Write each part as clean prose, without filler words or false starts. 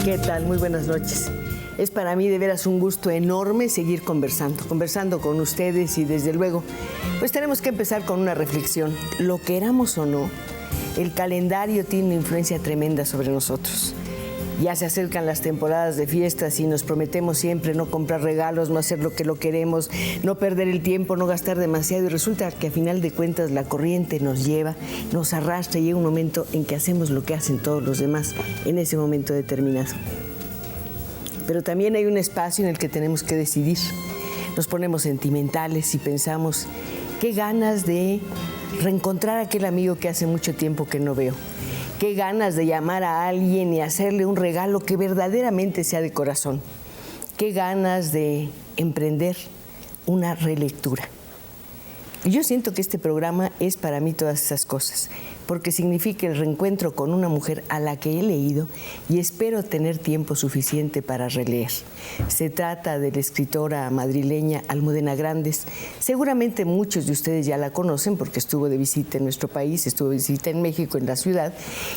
¿Qué tal? Muy buenas noches. Es para mí de veras un gusto enorme seguir conversando con ustedes y desde luego, pues tenemos que empezar con una reflexión. Lo queramos o no, el calendario tiene una influencia tremenda sobre nosotros. Ya se acercan las temporadas de fiestas y nos prometemos siempre no comprar regalos, no hacer lo que queremos, no perder el tiempo, no gastar demasiado. Y resulta que a final de cuentas la corriente nos lleva, nos arrastra y llega un momento en que hacemos lo que hacen todos los demás en ese momento determinado. Pero también hay un espacio en el que tenemos que decidir. Nos ponemos sentimentales y pensamos, qué ganas de reencontrar a aquel amigo que hace mucho tiempo que no veo. Qué ganas de llamar a alguien y hacerle un regalo que verdaderamente sea de corazón. Qué ganas de emprender una relectura. Y yo siento que este programa es para mí todas esas cosas, porque significa el reencuentro con una mujer a la que he leído y espero tener tiempo suficiente para releer. Se trata de la escritora madrileña Almudena Grandes. Seguramente muchos de ustedes ya la conocen porque estuvo de visita en nuestro país, estuvo de visita en México, en la ciudad,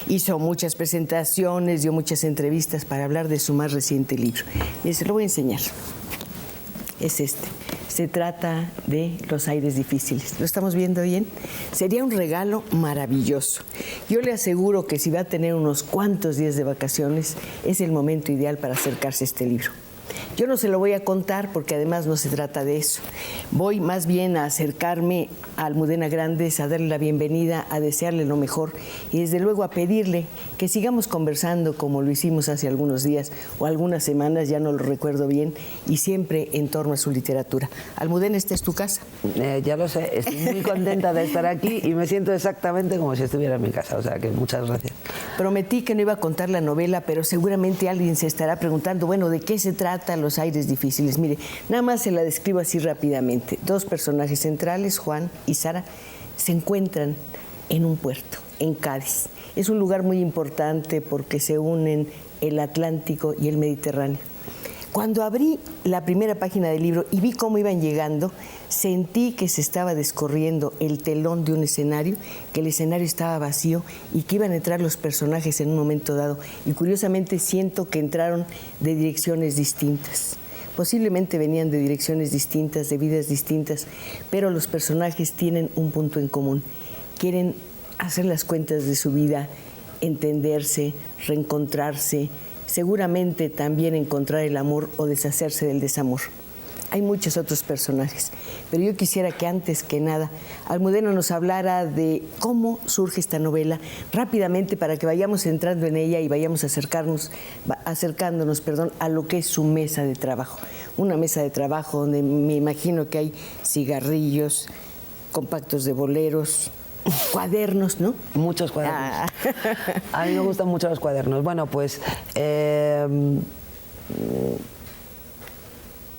hizo muchas presentaciones, dio muchas entrevistas para hablar de su más reciente libro. Y se lo voy a enseñar. Es este. Se trata de Los aires difíciles. ¿Lo estamos viendo bien? Sería un regalo maravilloso. Yo le aseguro que si va a tener unos cuantos días de vacaciones, es el momento ideal para acercarse a este libro. Yo no se lo voy a contar porque además no se trata de eso. Voy más bien a acercarme a Almudena Grandes, a darle la bienvenida, a desearle lo mejor y desde luego a pedirle que sigamos conversando como lo hicimos hace algunos días o algunas semanas, ya no lo recuerdo bien, y siempre en torno a su literatura. Almudena, ¿esta es tu casa? Ya lo sé, estoy muy contenta de estar aquí y me siento exactamente como si estuviera en mi casa, o sea que muchas gracias. Prometí que no iba a contar la novela, pero seguramente alguien se estará preguntando, bueno, ¿de qué se trata Los aires difíciles? Mire, nada más se la describo así rápidamente. Dos personajes centrales, Juan y Sara, se encuentran en un puerto, en Cádiz. Es un lugar muy importante porque se unen el Atlántico y el Mediterráneo. Cuando abrí la primera página del libro y vi cómo iban llegando, sentí que se estaba descorriendo el telón de un escenario, que el escenario estaba vacío y que iban a entrar los personajes en un momento dado. Y curiosamente siento que entraron de direcciones distintas. Posiblemente venían de direcciones distintas, de vidas distintas, pero los personajes tienen un punto en común. Quieren hacer las cuentas de su vida, entenderse, reencontrarse, seguramente también encontrar el amor o deshacerse del desamor. Hay muchos otros personajes, pero yo quisiera que antes que nada Almudena nos hablara de cómo surge esta novela rápidamente para que vayamos entrando en ella y vayamos acercándonos, a lo que es su mesa de trabajo. Una mesa de trabajo donde me imagino que hay cigarrillos, compactos de boleros, cuadernos, ¿no? Muchos cuadernos. A mí me gustan mucho los cuadernos. Bueno, pues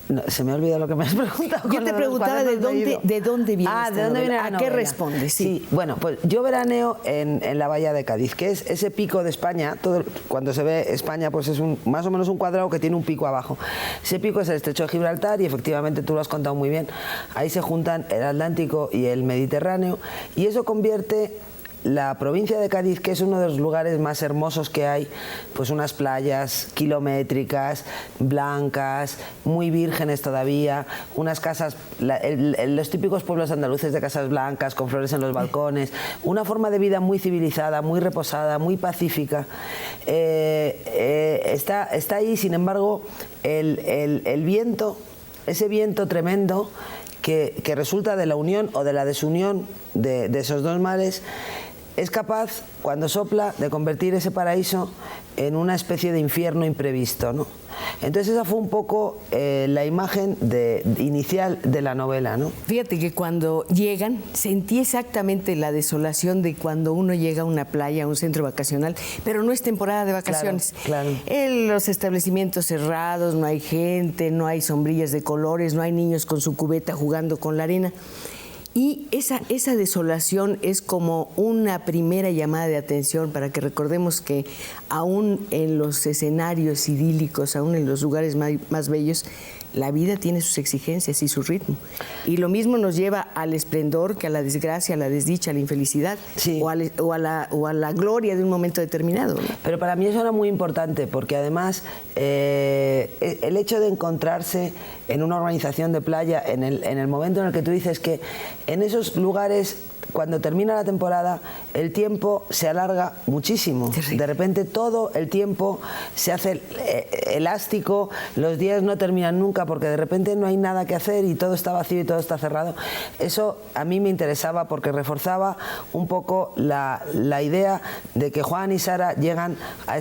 no, se me ha olvidado lo que me has preguntado. Yo te preguntaba de dónde viene esta ¿de dónde viene la novela? ¿A qué novela? respondes? Sí, bueno, pues yo veraneo en la bahía de Cádiz, que es ese pico de España. Cuando se ve España, pues es más o menos un cuadrado que tiene un pico abajo. Ese pico es el estrecho de Gibraltar y efectivamente tú lo has contado muy bien. Ahí se juntan el Atlántico y el Mediterráneo y eso convierte la provincia de Cádiz, que es uno de los lugares más hermosos que hay, pues unas playas kilométricas, blancas, muy vírgenes todavía, unas casas, los típicos pueblos andaluces de casas blancas, con flores en los balcones, una forma de vida muy civilizada, muy reposada, muy pacífica. Está ahí, sin embargo, el viento, ese viento tremendo que resulta de la unión o de la desunión de esos dos mares, es capaz, cuando sopla, de convertir ese paraíso en una especie de infierno imprevisto, ¿no? Entonces esa fue un poco la imagen inicial de la novela, ¿no? Fíjate que cuando llegan, sentí exactamente la desolación de cuando uno llega a una playa, a un centro vacacional, pero no es temporada de vacaciones. Claro. Los establecimientos cerrados, no hay gente, no hay sombrillas de colores, no hay niños con su cubeta jugando con la arena. Y esa desolación es como una primera llamada de atención para que recordemos que aún en los escenarios idílicos, aún en los lugares más bellos, la vida tiene sus exigencias y su ritmo. Y lo mismo nos lleva al esplendor que a la desgracia, a la desdicha, a la infelicidad, sí, o a la gloria de un momento determinado, ¿no? Pero para mí eso era muy importante, porque además el hecho de encontrarse en una urbanización de playa, en el momento en el que tú dices que en esos lugares, cuando termina la temporada, el tiempo se alarga muchísimo. Terrible. De repente todo el tiempo se hace elástico, los días no terminan nunca porque de repente no hay nada que hacer y todo está vacío y todo está cerrado. Eso a mí me interesaba porque reforzaba un poco la idea de que Juan y Sara llegan a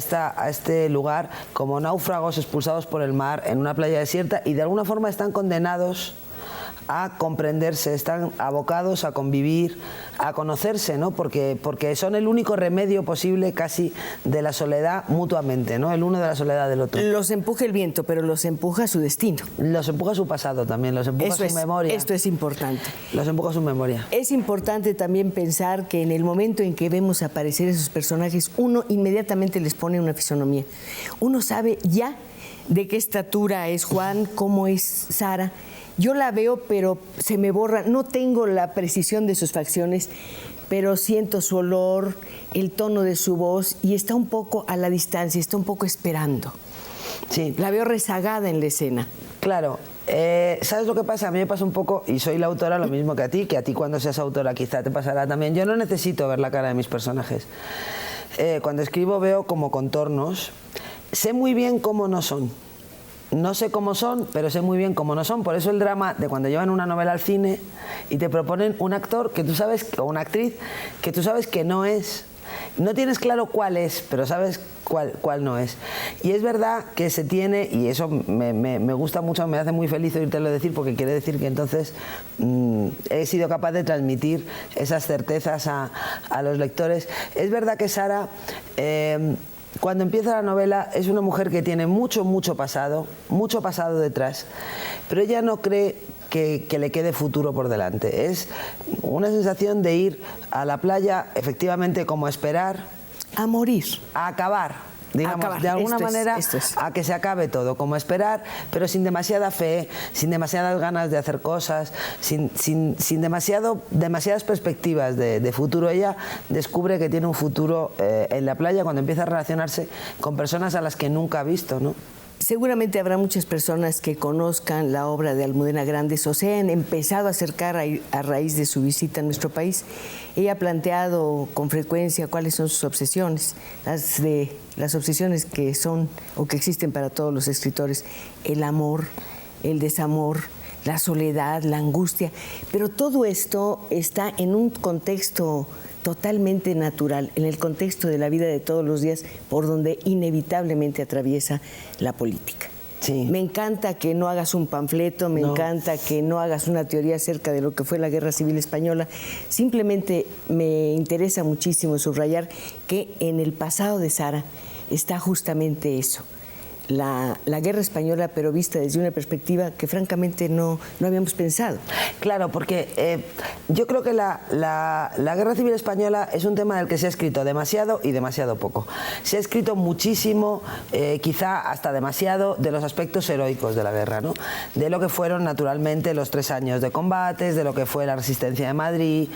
este lugar como náufragos expulsados por el mar en una playa desierta y de alguna forma están condenados a comprenderse, están abocados a convivir, a conocerse, ¿no? Porque son el único remedio posible casi de la soledad mutuamente, ¿no? El uno de la soledad del otro. Los empuja el viento, pero los empuja su destino. Los empuja su pasado también, los empuja su memoria. Esto es importante. Los empuja su memoria. Es importante también pensar que en el momento en que vemos aparecer esos personajes, uno inmediatamente les pone una fisonomía. Uno sabe ya de qué estatura es Juan, cómo es Sara. Yo la veo, pero se me borra. No tengo la precisión de sus facciones, pero siento su olor, el tono de su voz y está un poco a la distancia, está un poco esperando. Sí. La veo rezagada en la escena. Claro. ¿Sabes lo que pasa? A mí me pasa un poco, y soy la autora, lo mismo que a ti cuando seas autora quizá te pasará también. Yo no necesito ver la cara de mis personajes. Cuando escribo veo como contornos. Sé muy bien cómo no son. No sé cómo son, pero sé muy bien cómo no son. Por eso el drama de cuando llevan una novela al cine y te proponen un actor que tú sabes, o una actriz que tú sabes que no es. No tienes claro cuál es, pero sabes cuál no es. Y es verdad que se tiene, y eso me gusta mucho, me hace muy feliz oírtelo decir, porque quiere decir que entonces he sido capaz de transmitir esas certezas a los lectores. Es verdad que Sara... cuando empieza la novela es una mujer que tiene mucho pasado detrás, pero ella no cree que le quede futuro por delante. Es una sensación de ir a la playa, efectivamente, como a esperar. A morir. A acabar. Digamos, de alguna manera, a que se acabe todo, como esperar, pero sin demasiada fe, sin demasiadas ganas de hacer cosas, sin demasiadas perspectivas de futuro. Ella descubre que tiene un futuro en la playa cuando empieza a relacionarse con personas a las que nunca ha visto, ¿no? Seguramente habrá muchas personas que conozcan la obra de Almudena Grandes o se han empezado a acercar a raíz de su visita a nuestro país. Ella ha planteado con frecuencia cuáles son sus obsesiones, las obsesiones que son o que existen para todos los escritores: el amor, el desamor, la soledad, la angustia. Pero todo esto está en un contexto totalmente natural, en el contexto de la vida de todos los días, por donde inevitablemente atraviesa la política. Sí. Me encanta que no hagas un panfleto, me encanta que no hagas una teoría acerca de lo que fue la Guerra Civil Española. Simplemente me interesa muchísimo subrayar que en el pasado de Sara está justamente eso. La guerra española, pero vista desde una perspectiva que francamente no habíamos pensado. Claro, porque yo creo que la guerra civil española es un tema del que se ha escrito demasiado y demasiado poco. Se ha escrito muchísimo, quizá hasta demasiado, de los aspectos heroicos de la guerra, ¿no? De lo que fueron naturalmente los 3 años de combates, de lo que fue la resistencia de Madrid,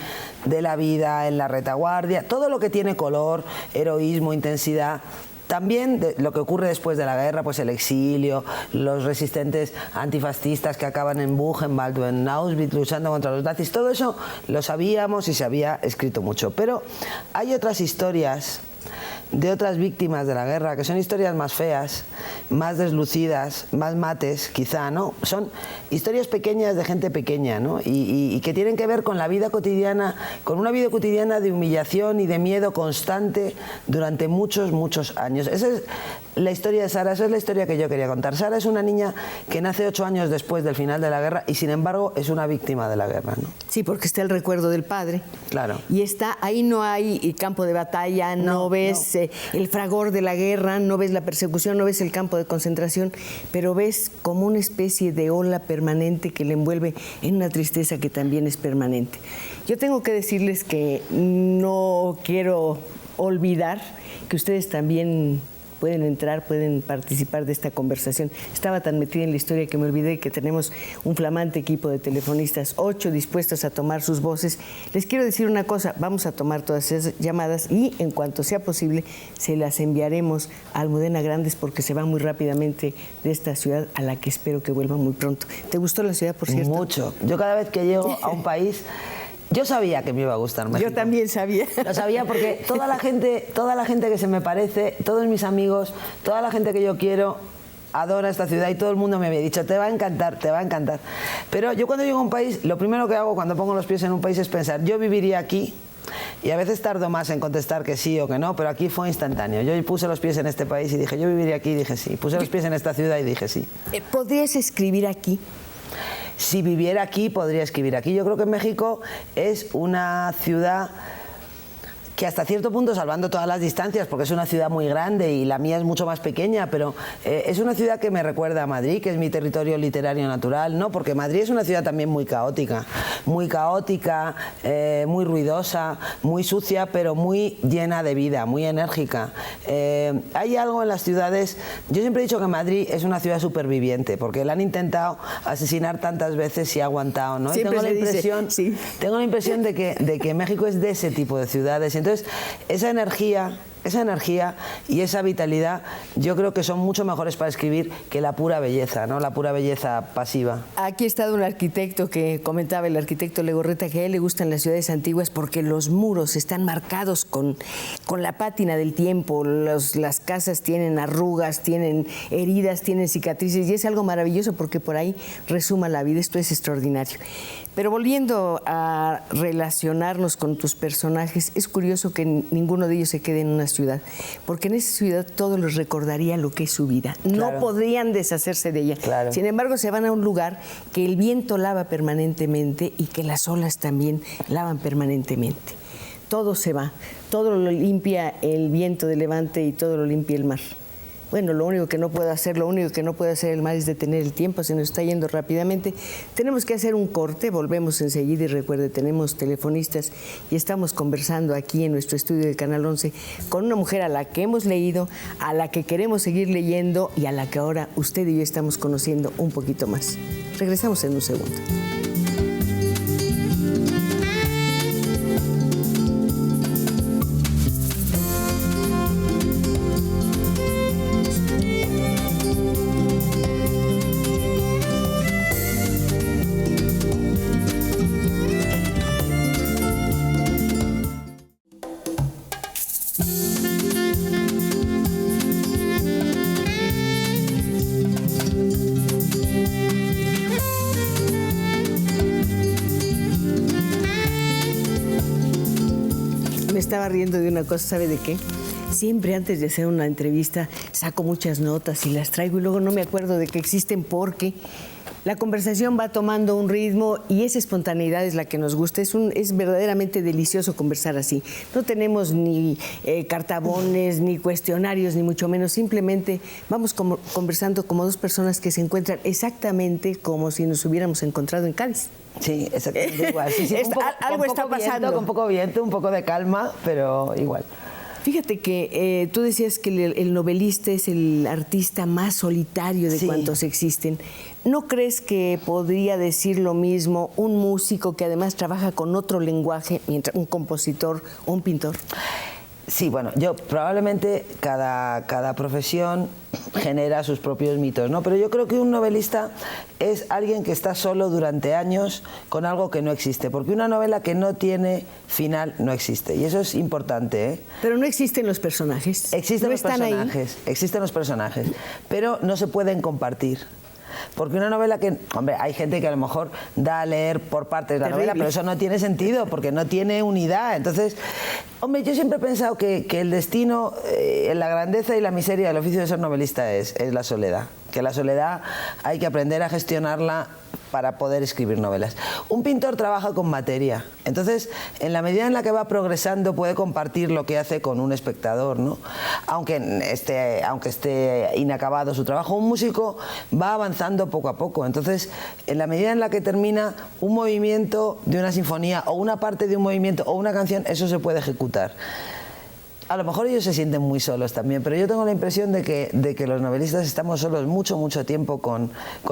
de la vida en la retaguardia, todo lo que tiene color, heroísmo, intensidad. También de lo que ocurre después de la guerra, pues el exilio, los resistentes antifascistas que acaban en Buchenwald o en Auschwitz luchando contra los nazis, todo eso lo sabíamos y se había escrito mucho. Pero hay otras historias de otras víctimas de la guerra, que son historias más feas, más deslucidas, más mates, quizá, ¿no? Son historias pequeñas de gente pequeña, ¿no? Y que tienen que ver con la vida cotidiana, con una vida cotidiana de humillación y de miedo constante durante muchos, muchos años. Esa es la historia de Sara, esa es la historia que yo quería contar. Sara es una niña que nace 8 años después del final de la guerra y, sin embargo, es una víctima de la guerra, ¿no? Sí, porque está el recuerdo del padre. Claro. Y ahí no hay campo de batalla, no ves el fragor de la guerra, no ves la persecución, no ves el campo de concentración, pero ves como una especie de ola permanente que le envuelve en una tristeza que también es permanente. Yo tengo que decirles que no quiero olvidar que ustedes también pueden entrar, pueden participar de esta conversación. Estaba tan metida en la historia que me olvidé que tenemos un flamante equipo de telefonistas, 8 dispuestos a tomar sus voces. Les quiero decir una cosa, vamos a tomar todas esas llamadas y en cuanto sea posible se las enviaremos a Almudena Grandes porque se va muy rápidamente de esta ciudad a la que espero que vuelva muy pronto. ¿Te gustó la ciudad, por cierto? Mucho. Yo cada vez que llego a un país... Yo sabía que me iba a gustar México. Yo también sabía. Lo sabía porque toda la gente que se me parece, todos mis amigos, toda la gente que yo quiero, adora esta ciudad y todo el mundo me había dicho, te va a encantar, te va a encantar. Pero yo cuando llego a un país, lo primero que hago cuando pongo los pies en un país es pensar, yo viviría aquí. Y a veces tardo más en contestar que sí o que no, pero aquí fue instantáneo. Yo puse los pies en este país y dije, yo viviría aquí y dije sí. Puse los pies en esta ciudad y dije sí. ¿Podrías escribir aquí? Si viviera aquí, podría escribir aquí. Yo creo que México es una ciudad que hasta cierto punto, salvando todas las distancias, porque es una ciudad muy grande y la mía es mucho más pequeña, pero es una ciudad que me recuerda a Madrid, que es mi territorio literario natural, ¿no? Porque Madrid es una ciudad también muy caótica, muy ruidosa, muy sucia, pero muy llena de vida, muy enérgica. Hay algo en las ciudades, yo siempre he dicho que Madrid es una ciudad superviviente, porque la han intentado asesinar tantas veces y ha aguantado, ¿no? Y tengo la impresión de que México es de ese tipo de ciudades. Entonces, esa energía y esa vitalidad yo creo que son mucho mejores para escribir que la pura belleza, ¿no? La pura belleza pasiva. Aquí está un arquitecto que comentaba, el arquitecto Legorreta, que a él le gustan las ciudades antiguas porque los muros están marcados con la pátina del tiempo, las casas tienen arrugas, tienen heridas, tienen cicatrices y es algo maravilloso porque por ahí resuma la vida, esto es extraordinario. Pero volviendo a relacionarnos con tus personajes, es curioso que ninguno de ellos se quede en una ciudad, porque en esa ciudad todo les recordaría lo que es su vida. Claro. No podrían deshacerse de ella. Claro. Sin embargo, se van a un lugar que el viento lava permanentemente y que las olas también lavan permanentemente. Todo se va, todo lo limpia el viento de levante y todo lo limpia el mar. Bueno, lo único que no puede hacer el mar es detener el tiempo, se nos está yendo rápidamente. Tenemos que hacer un corte, volvemos enseguida y recuerde, tenemos telefonistas y estamos conversando aquí en nuestro estudio de Canal 11 con una mujer a la que hemos leído, a la que queremos seguir leyendo y a la que ahora usted y yo estamos conociendo un poquito más. Regresamos en un segundo. Estaba riendo de una cosa, ¿sabe de qué? Siempre antes de hacer una entrevista saco muchas notas y las traigo y luego no me acuerdo de que existen porque la conversación va tomando un ritmo y esa espontaneidad es la que nos gusta. Es verdaderamente delicioso conversar así. No tenemos ni cartabones, ni cuestionarios, ni mucho menos. Simplemente vamos conversando como dos personas que se encuentran exactamente como si nos hubiéramos encontrado en Cádiz. Sí, exactamente igual. Sí, algo está pasando. Con poco viento, un poco de calma, pero igual. Fíjate que tú decías que el novelista es el artista más solitario de cuantos existen. ¿No crees que podría decir lo mismo un músico que además trabaja con otro lenguaje, mientras un compositor o un pintor? Sí, bueno, yo probablemente cada profesión genera sus propios mitos, ¿no? Pero yo creo que un novelista es alguien que está solo durante años con algo que no existe, porque una novela que no tiene final no existe, y eso es importante, ¿eh? Pero no existen los personajes. Existen ¿No los están personajes, existen los personajes, pero no se pueden compartir. Porque una novela que, hombre, hay gente que a lo mejor da a leer por partes la novela, pero eso no tiene sentido, porque no tiene unidad. Entonces, hombre, yo siempre he pensado que el destino, la grandeza y la miseria del oficio de ser novelista es la soledad. Que la soledad hay que aprender a gestionarla para poder escribir novelas. Un pintor trabaja con materia, entonces en la medida en la que va progresando puede compartir lo que hace con un espectador, ¿no? Aunque esté inacabado su trabajo. Un músico va avanzando poco a poco, entonces en la medida en la que termina un movimiento de una sinfonía o una parte de un movimiento o una canción, eso se puede ejecutar. A lo mejor ellos se sienten muy solos también, pero yo tengo la impresión de que los novelistas estamos solos mucho tiempo con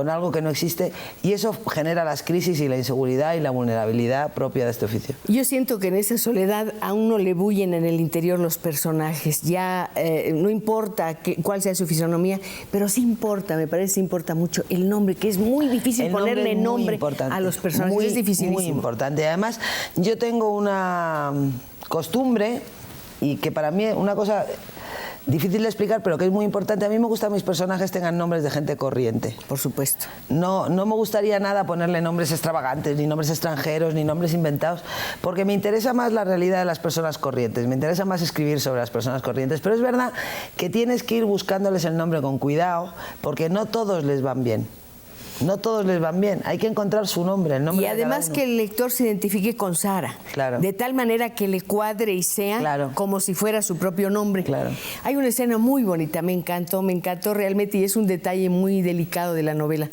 algo que no existe, y eso genera las crisis y la inseguridad y la vulnerabilidad propia de este oficio. Yo siento que en esa soledad a uno le bullen en el interior los personajes. Ya no importa cuál sea su fisonomía, pero sí importa, me parece importa mucho el nombre, que es muy difícil ponerle nombre a los personajes. Es dificilísimo. Muy importante. Además, yo tengo una costumbre, y que para mí es una cosa difícil de explicar, pero que es muy importante. A mí me gusta que mis personajes tengan nombres de gente corriente. Por supuesto. No me gustaría nada ponerle nombres extravagantes, ni nombres extranjeros, ni nombres inventados, porque me interesa más la realidad de las personas corrientes, me interesa más escribir sobre las personas corrientes. Pero es verdad que tienes que ir buscándoles el nombre con cuidado, porque no todos les van bien. No todos les van bien, hay que encontrar su nombre, el nombre. Y además que el lector se identifique con Sara, claro, de tal manera que le cuadre y sea, claro, como si fuera su propio nombre. Claro. Hay una escena muy bonita, me encantó realmente, y es un detalle muy delicado de la novela.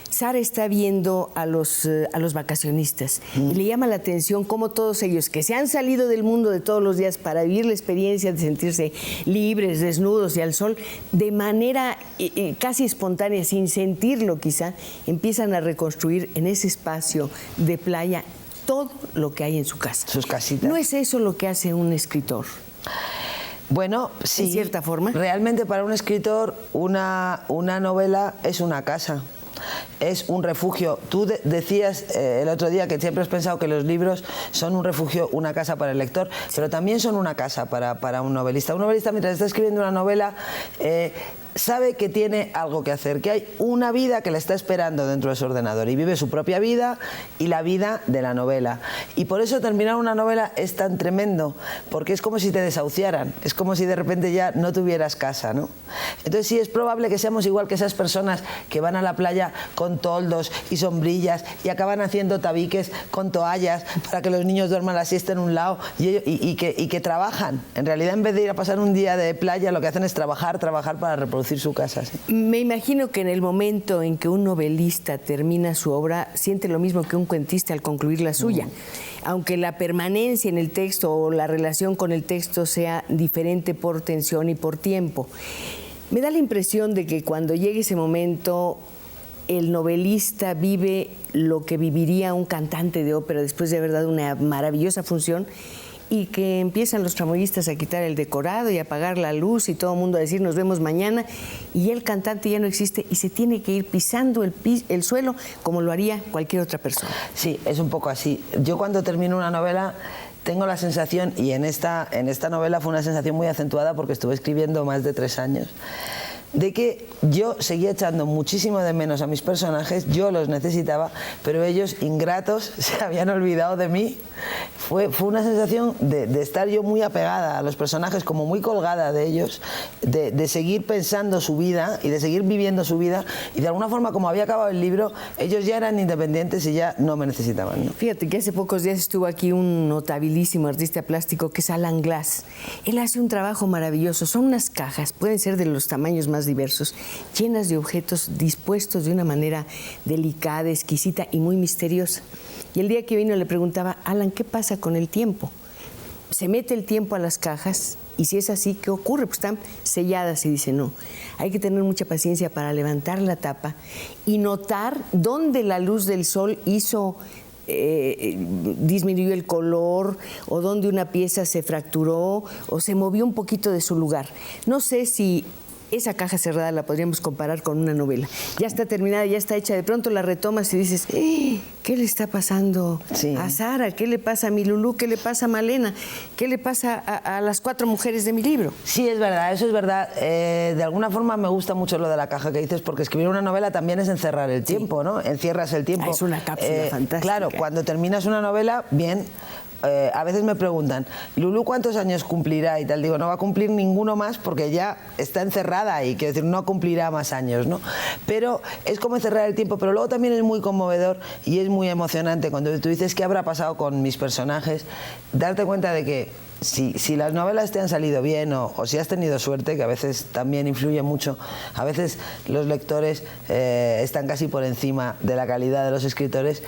Sara está viendo a los vacacionistas y le llama la atención cómo todos ellos que se han salido del mundo de todos los días para vivir la experiencia de sentirse libres, desnudos y al sol, de manera casi espontánea, sin sentirlo quizá, empiezan a reconstruir en ese espacio de playa todo lo que hay en su casa. Sus casitas. ¿No es eso lo que hace un escritor? Bueno, sí. ¿En cierta forma? Realmente para un escritor una novela es una casa. Es un refugio. Tú decías el otro día que siempre has pensado que los libros son un refugio, una casa para el lector, pero también son una casa para un novelista. Un novelista, mientras está escribiendo una novela, sabe que tiene algo que hacer, que hay una vida que le está esperando dentro de su ordenador, y vive su propia vida y la vida de la novela. Y por eso terminar una novela es tan tremendo, porque es como si te desahuciaran, es como si de repente ya no tuvieras casa, ¿no? Entonces sí, es probable que seamos igual que esas personas que van a la playa con toldos y sombrillas y acaban haciendo tabiques con toallas para que los niños duerman la siesta en un lado, y que trabajan. En realidad, en vez de ir a pasar un día de playa, lo que hacen es trabajar para reproducir su casa. ¿Sí? Me imagino que en el momento en que un novelista termina su obra, siente lo mismo que un cuentista al concluir la suya. Aunque la permanencia en el texto o la relación con el texto sea diferente por tensión y por tiempo. Me da la impresión de que cuando llegue ese momento, el novelista vive lo que viviría un cantante de ópera después de haber dado una maravillosa función, y que empiezan los tramoyistas a quitar el decorado y a apagar la luz y todo el mundo a decir nos vemos mañana, y el cantante ya no existe y se tiene que ir pisando el suelo como lo haría cualquier otra persona. Sí, es un poco así. Yo cuando termino una novela tengo la sensación, y en esta novela fue una sensación muy acentuada porque estuve escribiendo más de 3 años, de que yo seguía echando muchísimo de menos a mis personajes, yo los necesitaba, pero ellos, ingratos, se habían olvidado de mí. Fue una sensación de estar yo muy apegada a los personajes, como muy colgada de ellos, de seguir pensando su vida y de seguir viviendo su vida, y de alguna forma, como había acabado el libro, ellos ya eran independientes y ya no me necesitaban, ¿no? Fíjate que hace pocos días estuvo aquí un notabilísimo artista plástico que es Alan Glass. Él hace un trabajo maravilloso, son unas cajas, pueden ser de los tamaños más diversos, llenas de objetos dispuestos de una manera delicada, exquisita y muy misteriosa. Y el día que vino le preguntaba, Alan, ¿qué pasa con el tiempo? ¿Se mete el tiempo a las cajas? Y si es así, ¿qué ocurre? Pues están selladas. Y dice, no, hay que tener mucha paciencia para levantar la tapa y notar dónde la luz del sol hizo disminuyó el color, o dónde una pieza se fracturó o se movió un poquito de su lugar. No sé si esa caja cerrada la podríamos comparar con una novela. Ya está terminada, ya está hecha, de pronto la retomas y dices, ¿qué le está pasando a Sara? ¿Qué le pasa a mi Lulú? ¿Qué le pasa a Malena? ¿Qué le pasa a las 4 mujeres de mi libro? Sí, es verdad, eso es verdad. De alguna forma me gusta mucho lo de la caja que dices, porque escribir una novela también es encerrar el tiempo, ¿no? Encierras el tiempo. Es una cápsula fantástica. Claro, cuando terminas una novela, bien... a veces me preguntan, Lulú, ¿cuántos años cumplirá? Y tal, digo, no va a cumplir ninguno más porque ya está encerrada y, quiero decir, no cumplirá más años, ¿no? Pero es como encerrar el tiempo, pero luego también es muy conmovedor y es muy emocionante cuando tú dices qué habrá pasado con mis personajes, darte cuenta de que si las novelas te han salido bien o si has tenido suerte, que a veces también influye mucho, a veces los lectores están casi por encima de la calidad de los escritores,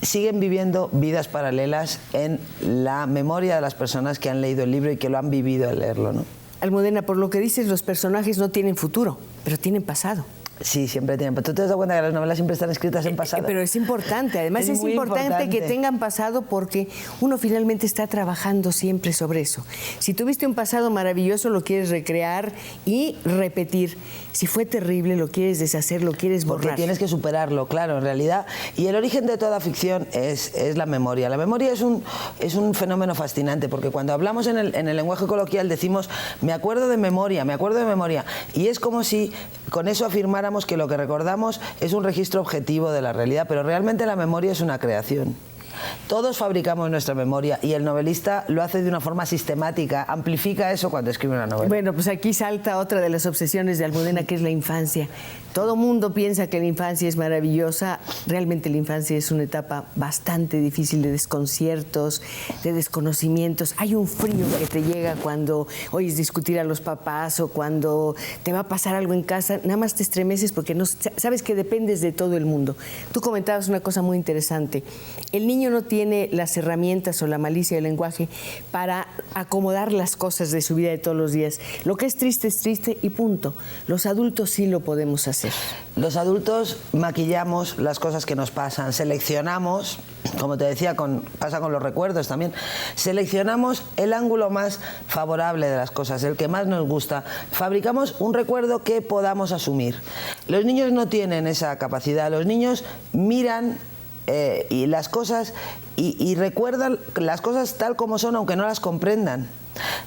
siguen viviendo vidas paralelas en la memoria de las personas que han leído el libro y que lo han vivido al leerlo, ¿no? Almudena, por lo que dices, los personajes no tienen futuro, pero tienen pasado. Sí, siempre tienen. ¿Tú te das cuenta que las novelas siempre están escritas en pasado? Pero es importante, además es importante que tengan pasado porque uno finalmente está trabajando siempre sobre eso. Si tuviste un pasado maravilloso, lo quieres recrear y repetir. Si fue terrible, lo quieres deshacer, lo quieres borrar. Porque tienes que superarlo, claro, en realidad. Y el origen de toda ficción es la memoria. La memoria es un fenómeno fascinante, porque cuando hablamos en el lenguaje coloquial decimos, me acuerdo de memoria, me acuerdo de memoria. Y es como si con eso afirmáramos que lo que recordamos es un registro objetivo de la realidad, pero realmente la memoria es una creación. Todos fabricamos nuestra memoria y el novelista lo hace de una forma sistemática, amplifica eso cuando escribe una novela. Bueno, pues aquí salta otra de las obsesiones de Almudena, que es la infancia. Todo mundo piensa que la infancia es maravillosa. Realmente la infancia es una etapa bastante difícil de desconciertos, de desconocimientos. Hay un frío que te llega cuando oyes discutir a los papás o cuando te va a pasar algo en casa. Nada más te estremeces porque no sabes que dependes de todo el mundo. Tú comentabas una cosa muy interesante. El niño no tiene las herramientas o la malicia del lenguaje para acomodar las cosas de su vida de todos los días. Lo que es triste y punto. Los adultos sí lo podemos hacer. Los adultos maquillamos las cosas que nos pasan, seleccionamos, como te decía, pasa con los recuerdos también, seleccionamos el ángulo más favorable de las cosas, el que más nos gusta, fabricamos un recuerdo que podamos asumir. Los niños no tienen esa capacidad, los niños miran y las cosas y recuerdan las cosas tal como son, aunque no las comprendan.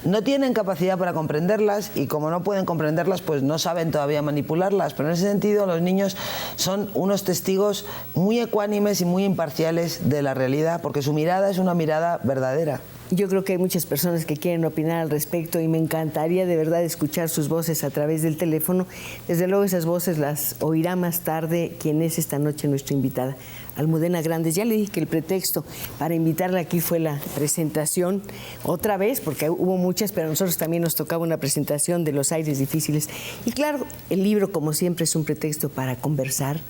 No tienen capacidad para comprenderlas y como no pueden comprenderlas, pues no saben todavía manipularlas. Pero en ese sentido los niños son unos testigos muy ecuánimes y muy imparciales de la realidad, porque su mirada es una mirada verdadera. Yo creo que hay muchas personas que quieren opinar al respecto y me encantaría de verdad escuchar sus voces a través del teléfono. Desde luego esas voces las oirá más tarde quien es esta noche nuestra invitada, Almudena Grandes. Ya le dije que el pretexto para invitarla aquí fue la presentación otra vez, porque hubo muchas, pero a nosotros también nos tocaba una presentación de Los aires difíciles. Y claro, el libro, como siempre, es un pretexto para conversar,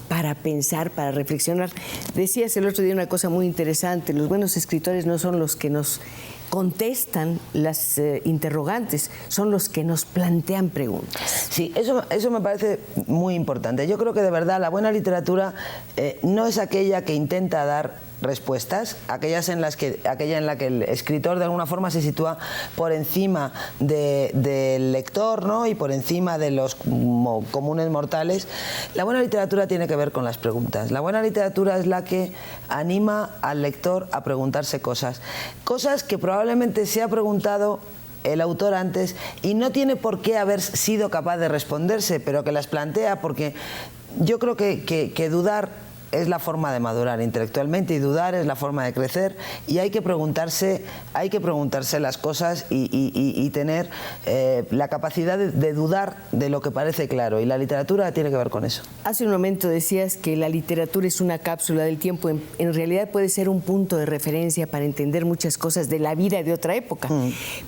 para pensar, para reflexionar. Decías el otro día una cosa muy interesante, los buenos escritores no son los que nos contestan las interrogantes, son los que nos plantean preguntas. Sí, eso me parece muy importante. Yo creo que de verdad la buena literatura no es aquella que intenta dar respuestas, aquella en la que el escritor de alguna forma se sitúa por encima del lector, ¿no? Y por encima de los comunes mortales. La buena literatura tiene que ver con las preguntas. La buena literatura es la que anima al lector a preguntarse cosas que probablemente se ha preguntado el autor antes y no tiene por qué haber sido capaz de responderse, pero que las plantea, porque yo creo que dudar es la forma de madurar intelectualmente y dudar es la forma de crecer y hay que preguntarse las cosas y tener la capacidad de dudar de lo que parece claro, y la literatura tiene que ver con eso. Hace un momento decías que la literatura es una cápsula del tiempo. En realidad puede ser un punto de referencia para entender muchas cosas de la vida de otra época,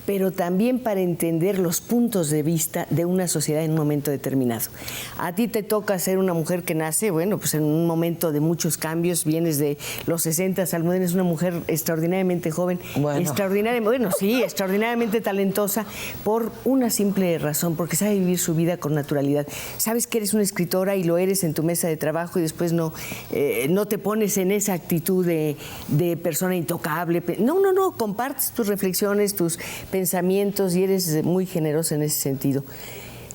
pero también para entender los puntos de vista de una sociedad en un momento determinado. A ti te toca ser una mujer que nace, bueno, pues en un momento momento de muchos cambios. Vienes de los 60, Almudena es una mujer extraordinariamente joven, extraordinariamente talentosa, por una simple razón, porque sabe vivir su vida con naturalidad. Sabes que eres una escritora y lo eres en tu mesa de trabajo y después no te pones en esa actitud de persona intocable. No, compartes tus reflexiones, tus pensamientos y eres muy generosa en ese sentido.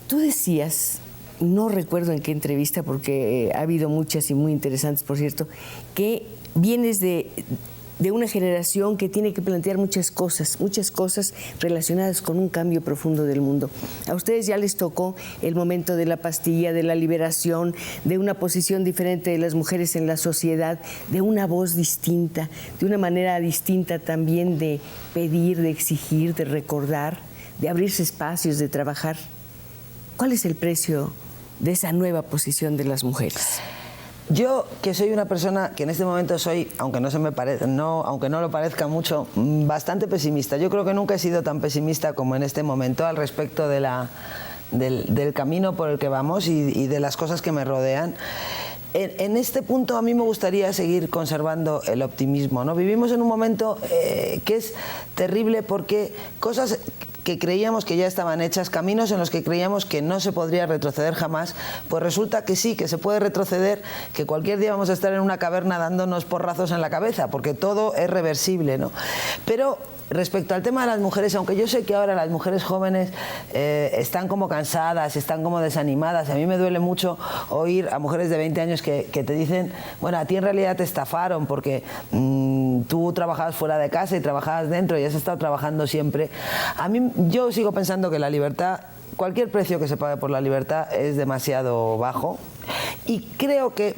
Tú decías, no recuerdo en qué entrevista, porque ha habido muchas y muy interesantes, por cierto, que vienes de una generación que tiene que plantear muchas cosas relacionadas con un cambio profundo del mundo. A ustedes ya les tocó el momento de la pastilla, de la liberación, de una posición diferente de las mujeres en la sociedad, de una voz distinta, de una manera distinta también de pedir, de exigir, de recordar, de abrirse espacios, de trabajar. ¿Cuál es el precio de esa nueva posición de las mujeres? Yo, que soy una persona que en este momento soy, aunque no lo parezca mucho, bastante pesimista. Yo creo que nunca he sido tan pesimista como en este momento al respecto del camino por el que vamos y de las cosas que me rodean. En este punto a mí me gustaría seguir conservando el optimismo, ¿no? Vivimos en un momento que es terrible porque cosas que creíamos que ya estaban hechas, caminos en los que creíamos que no se podría retroceder jamás, pues resulta que sí, que se puede retroceder, que cualquier día vamos a estar en una caverna dándonos porrazos en la cabeza, porque todo es reversible, ¿no? Pero respecto al tema de las mujeres, aunque yo sé que ahora las mujeres jóvenes están como cansadas, están como desanimadas, a mí me duele mucho oír a mujeres de 20 años que te dicen, bueno, a ti en realidad te estafaron porque tú trabajabas fuera de casa y trabajabas dentro y has estado trabajando siempre. Yo sigo pensando que la libertad, cualquier precio que se pague por la libertad es demasiado bajo y creo que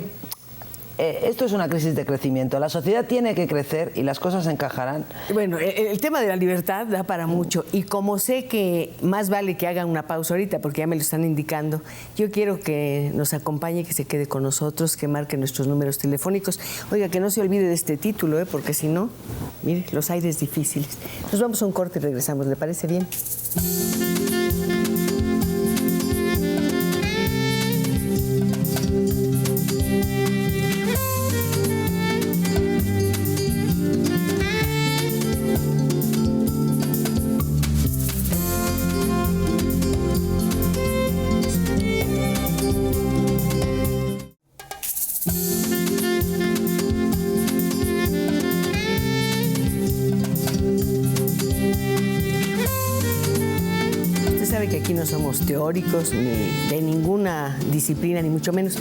esto es una crisis de crecimiento. La sociedad tiene que crecer y las cosas encajarán. Bueno, el tema de la libertad da para mucho y como sé que más vale que hagan una pausa ahorita porque ya me lo están indicando, yo quiero que nos acompañe, que se quede con nosotros, que marque nuestros números telefónicos. Oiga, que no se olvide de este título, porque si no, mire, los aires difíciles. Nos vamos a un corte y regresamos, ¿le parece bien? Aquí no somos teóricos ni de ninguna disciplina, ni mucho menos.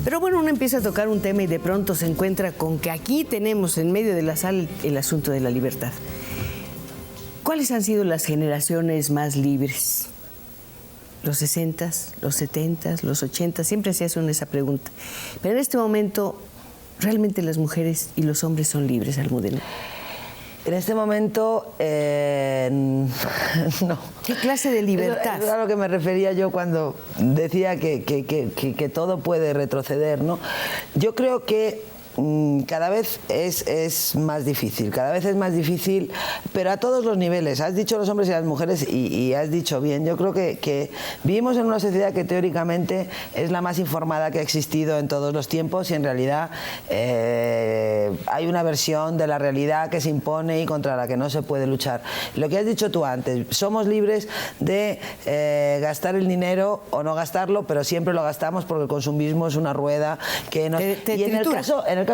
Pero bueno, uno empieza a tocar un tema y de pronto se encuentra con que aquí tenemos en medio de la sala el asunto de la libertad. ¿Cuáles han sido las generaciones más libres? Los 60s, los 70s, los 80s, siempre se hacen esa pregunta. Pero en este momento, ¿realmente las mujeres y los hombres son libres, Almudena? En este momento, no. ¿Qué clase de libertad? Es a lo que me refería yo cuando decía que todo puede retroceder, ¿no? Yo creo que cada vez es más difícil, pero a todos los niveles. Has dicho los hombres y las mujeres y has dicho bien. Yo creo que vivimos en una sociedad que teóricamente es la más informada que ha existido en todos los tiempos y en realidad hay una versión de la realidad que se impone y contra la que no se puede luchar. Lo que has dicho tú antes, somos libres de gastar el dinero o no gastarlo, pero siempre lo gastamos porque el consumismo es una rueda que nos... Y en el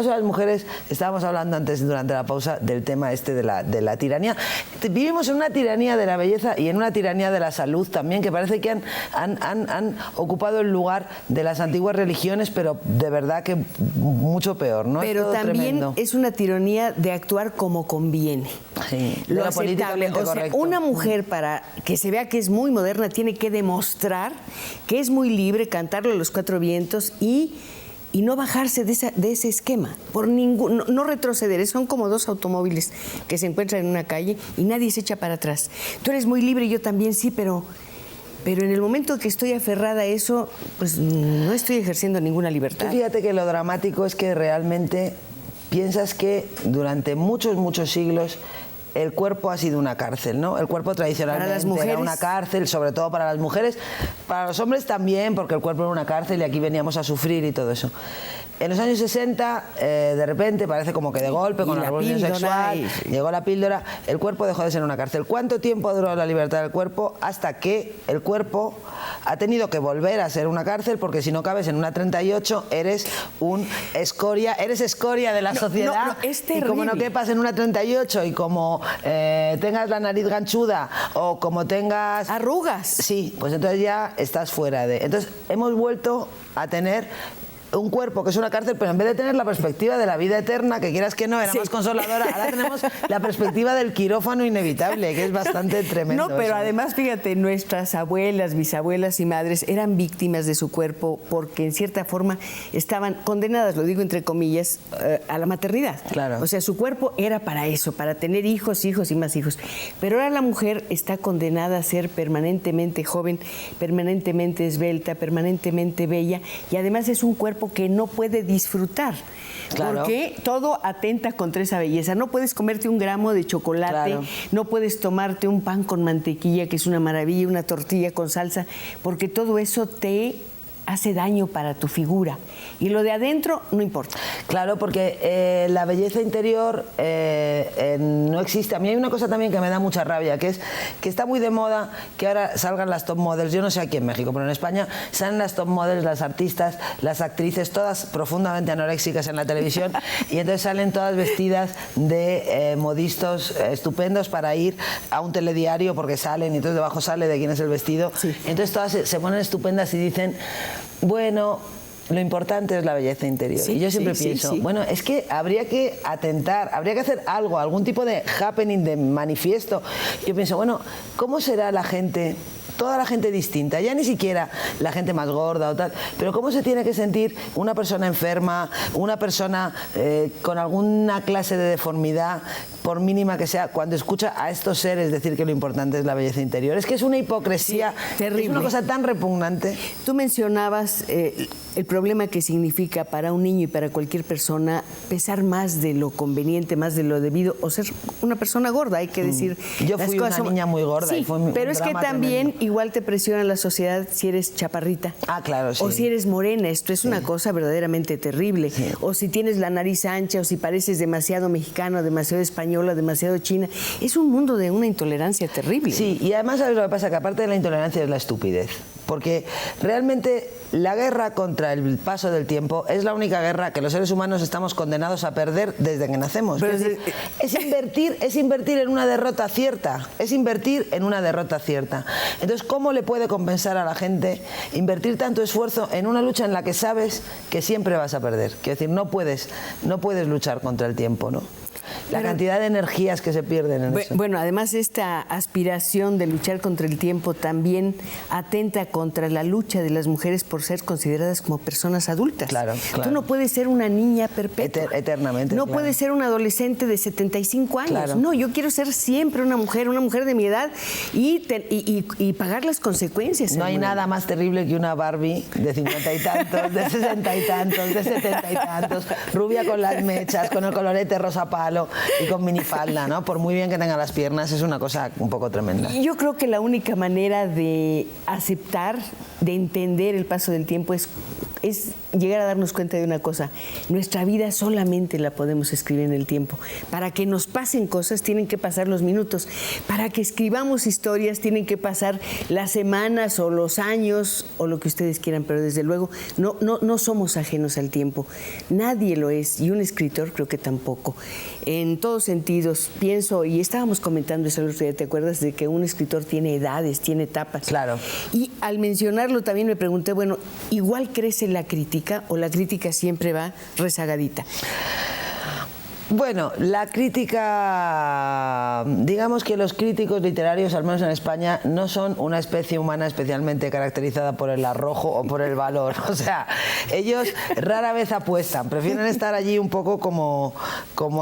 caso de las mujeres, estábamos hablando antes, durante la pausa, del tema de la tiranía. Vivimos en una tiranía de la belleza y en una tiranía de la salud también, que parece que han ocupado el lugar de las antiguas religiones, pero de verdad que mucho peor, ¿no? Pero también tremendo. Es una tiranía de actuar como conviene. Sí, lo aceptable. O sea, una mujer, para que se vea que es muy moderna, tiene que demostrar que es muy libre, cantarlo a los cuatro vientos y no bajarse de ese esquema, no retroceder. Son como dos automóviles que se encuentran en una calle y nadie se echa para atrás. Tú eres muy libre y yo también, sí, pero en el momento que estoy aferrada a eso, pues no estoy ejerciendo ninguna libertad. Tú fíjate que lo dramático es que realmente piensas que durante muchos siglos el cuerpo ha sido una cárcel, ¿no? El cuerpo tradicionalmente era una cárcel, sobre todo para las mujeres, para los hombres también, porque el cuerpo era una cárcel y aquí veníamos a sufrir y todo eso. En los años 60, de repente, parece como que de golpe, con la revolución sexual, llegó la píldora, el cuerpo dejó de ser una cárcel. ¿Cuánto tiempo ha durado la libertad del cuerpo? Hasta que el cuerpo ha tenido que volver a ser una cárcel, porque si no cabes en una 38, eres escoria de la sociedad. Es terrible. Y como no quepas en una 38 y como tengas la nariz ganchuda o como tengas... arrugas. Sí, pues entonces ya estás fuera de... Entonces hemos vuelto a tener un cuerpo que es una cárcel, pero en vez de tener la perspectiva de la vida eterna, que quieras que no, era más consoladora, ahora tenemos la perspectiva del quirófano inevitable, que es bastante tremendo. No, pero además, fíjate, nuestras abuelas, bisabuelas y madres eran víctimas de su cuerpo porque en cierta forma estaban condenadas, lo digo entre comillas, a la maternidad. Claro. O sea, su cuerpo era para eso, para tener hijos, hijos y más hijos. Pero ahora la mujer está condenada a ser permanentemente joven, permanentemente esbelta, permanentemente bella, y además es un cuerpo que no puede disfrutar, claro, porque todo atenta contra esa belleza. No puedes comerte un gramo de chocolate, claro, no puedes tomarte un pan con mantequilla, que es una maravilla, una tortilla con salsa, porque todo eso te hace daño para tu figura. Y lo de adentro no importa. Claro, porque la belleza interior no existe. A mí hay una cosa también que me da mucha rabia, que es que está muy de moda que ahora salgan las top models. Yo no sé aquí en México, pero en España salen las top models, las artistas, las actrices, todas profundamente anoréxicas en la televisión, y entonces salen todas vestidas de modistos estupendos para ir a un telediario, porque salen y entonces debajo sale de quién es el vestido. Sí. Entonces todas se ponen estupendas y dicen, bueno, lo importante es la belleza interior. Sí, y yo siempre pienso, bueno, es que habría que atentar, habría que hacer algo, algún tipo de happening, de manifiesto. Yo pienso, bueno, ¿cómo será la gente, toda la gente distinta, ya ni siquiera la gente más gorda o tal, pero cómo se tiene que sentir una persona enferma, una persona con alguna clase de deformidad, por mínima que sea, cuando escucha a estos seres decir que lo importante es la belleza interior? Es que es una hipocresía, terrible. Es una cosa tan repugnante. Tú mencionabas el problema que significa para un niño y para cualquier persona pesar más de lo conveniente, más de lo debido, o ser una persona gorda, hay que decir. Yo fui una niña muy gorda, sí, y fue pero es que también tremendo. Igual te presiona la sociedad si eres chaparrita. Ah, claro, sí. O si eres morena, esto es una cosa verdaderamente terrible. Sí. O si tienes la nariz ancha, o si pareces demasiado mexicano, demasiado española, demasiado china. Es un mundo de una intolerancia terrible. Sí, y además, ¿sabes lo que pasa? Que aparte de la intolerancia es la estupidez. Porque realmente la guerra contra el paso del tiempo es la única guerra que los seres humanos estamos condenados a perder desde que nacemos. Pero es invertir en una derrota cierta. Es invertir en una derrota cierta. Entonces, ¿cómo le puede compensar a la gente invertir tanto esfuerzo en una lucha en la que sabes que siempre vas a perder? Quiero decir, no puedes luchar contra el tiempo, ¿no? La cantidad de energías que se pierden en eso. Bueno, además esta aspiración de luchar contra el tiempo también atenta contra la lucha de las mujeres por ser consideradas como personas adultas. Claro, claro. Tú no puedes ser una niña perpetua. Eternamente. No puedes ser un adolescente de 75 años. Claro. No, yo quiero ser siempre una mujer de mi edad y pagar las consecuencias. No hay nada más terrible que una Barbie de 50 y tantos, de 60 y tantos, de 70 y tantos, rubia con las mechas, con el colorete rosa palo y con minifalda, ¿no? Por muy bien que tenga las piernas, es una cosa un poco tremenda. Yo creo que la única manera de aceptar, de entender el paso del tiempo es llegar a darnos cuenta de una cosa: nuestra vida solamente la podemos escribir en el tiempo. Para que nos pasen cosas tienen que pasar los minutos, para que escribamos historias tienen que pasar las semanas o los años o lo que ustedes quieran, pero desde luego no somos ajenos al tiempo, nadie lo es, y un escritor creo que tampoco. En todos sentidos, pienso, y estábamos comentando eso el otro día, ¿te acuerdas de que un escritor tiene edades, tiene etapas? Claro. Y al mencionarlo también me pregunté, bueno, ¿igual crece la crítica o la crítica siempre va rezagadita? Bueno, la crítica, digamos que los críticos literarios, al menos en España, no son una especie humana especialmente caracterizada por el arrojo o por el valor. O sea, ellos rara vez apuestan, prefieren estar allí un poco como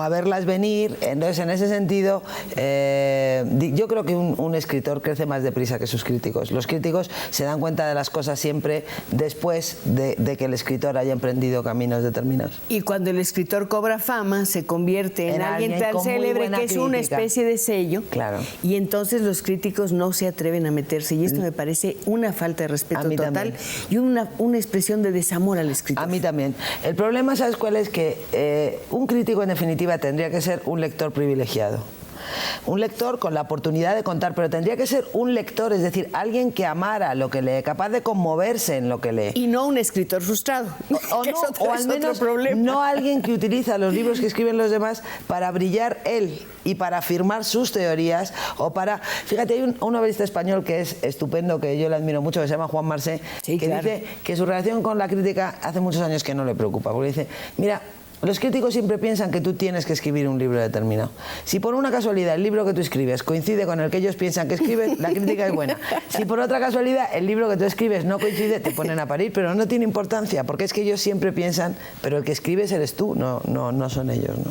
a verlas venir. Entonces, en ese sentido, yo creo que un escritor crece más deprisa que sus críticos. Los críticos se dan cuenta de las cosas siempre después de que el escritor haya emprendido caminos determinados. Y cuando el escritor cobra fama, se convierte en alguien tan con muy célebre buena que es una crítica. especie de sello. Claro. Y entonces los críticos no se atreven a meterse. Y esto me parece una falta de respeto A mí total también. y una expresión de desamor al escritor. A mí también. El problema, ¿sabes cuál es? Que un crítico, en definitiva, tendría que ser un lector privilegiado. Un lector con la oportunidad de contar, pero tendría que ser un lector, es decir, alguien que amara lo que lee, capaz de conmoverse en lo que lee. Y no un escritor frustrado. O, que no, es otro, o al es otro menos problema. no alguien que utiliza los libros que escriben los demás para brillar él y para afirmar sus teorías o para... Fíjate, hay un novelista español que es estupendo, que yo le admiro mucho, que se llama Juan Marsé, Sí, que claro. dice que su relación con la crítica hace muchos años que no le preocupa, porque dice, mira, los críticos siempre piensan que tú tienes que escribir un libro determinado. Si por una casualidad el libro que tú escribes coincide con el que ellos piensan que escribes, la crítica es buena. Si por otra casualidad el libro que tú escribes no coincide, te ponen a parir, pero no tiene importancia, porque es que ellos siempre piensan, pero el que escribes eres tú, no son ellos, ¿no?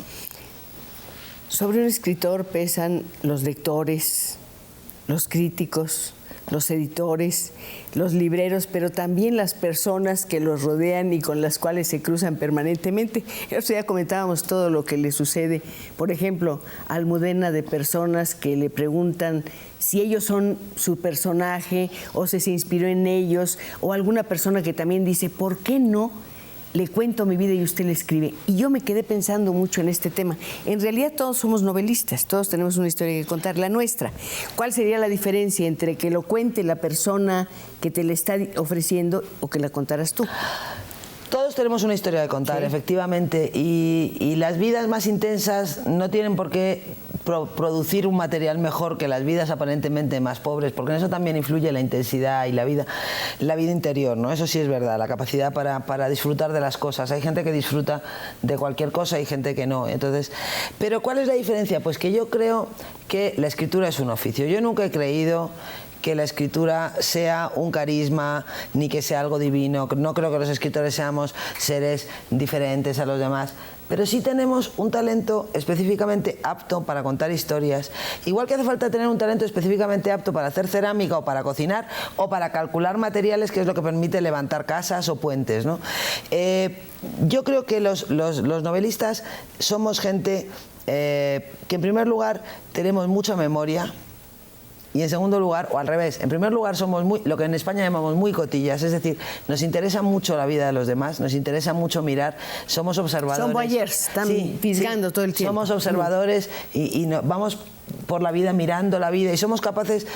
Sobre un escritor pesan los lectores, los críticos, los editores, los libreros, pero también las personas que los rodean y con las cuales se cruzan permanentemente. El otro día comentábamos todo lo que le sucede, por ejemplo, a Almudena, de personas que le preguntan si ellos son su personaje o si se inspiró en ellos, o alguna persona que también dice, ¿por qué no le cuento mi vida y usted le escribe? Y yo me quedé pensando mucho en este tema. En realidad todos somos novelistas, todos tenemos una historia que contar, la nuestra. ¿Cuál sería la diferencia entre que lo cuente la persona que te le está ofreciendo o que la contaras tú? Todos tenemos una historia de contar, Sí. efectivamente, y las vidas más intensas no tienen por qué producir un material mejor que las vidas aparentemente más pobres, porque en eso también influye la intensidad y la vida interior, ¿no? Eso sí es verdad, la capacidad para disfrutar de las cosas. Hay gente que disfruta de cualquier cosa, hay gente que no. Entonces, ¿pero cuál es la diferencia? Pues que yo creo que la escritura es un oficio. Yo nunca he creído que la escritura sea un carisma ni que sea algo divino. No creo que los escritores seamos seres diferentes a los demás, pero sí tenemos un talento específicamente apto para contar historias, igual que hace falta tener un talento específicamente apto para hacer cerámica o para cocinar o para calcular materiales, que es lo que permite levantar casas o puentes, ¿no? Yo creo que los novelistas somos gente que, en primer lugar, tenemos mucha memoria. Y en segundo lugar, o al revés, en primer lugar somos lo que en España llamamos muy cotillas, es decir, nos interesa mucho la vida de los demás, nos interesa mucho mirar, somos observadores. Son voyeurs, están fisgando todo el tiempo. Somos observadores y vamos por la vida mirando la vida y somos capaces,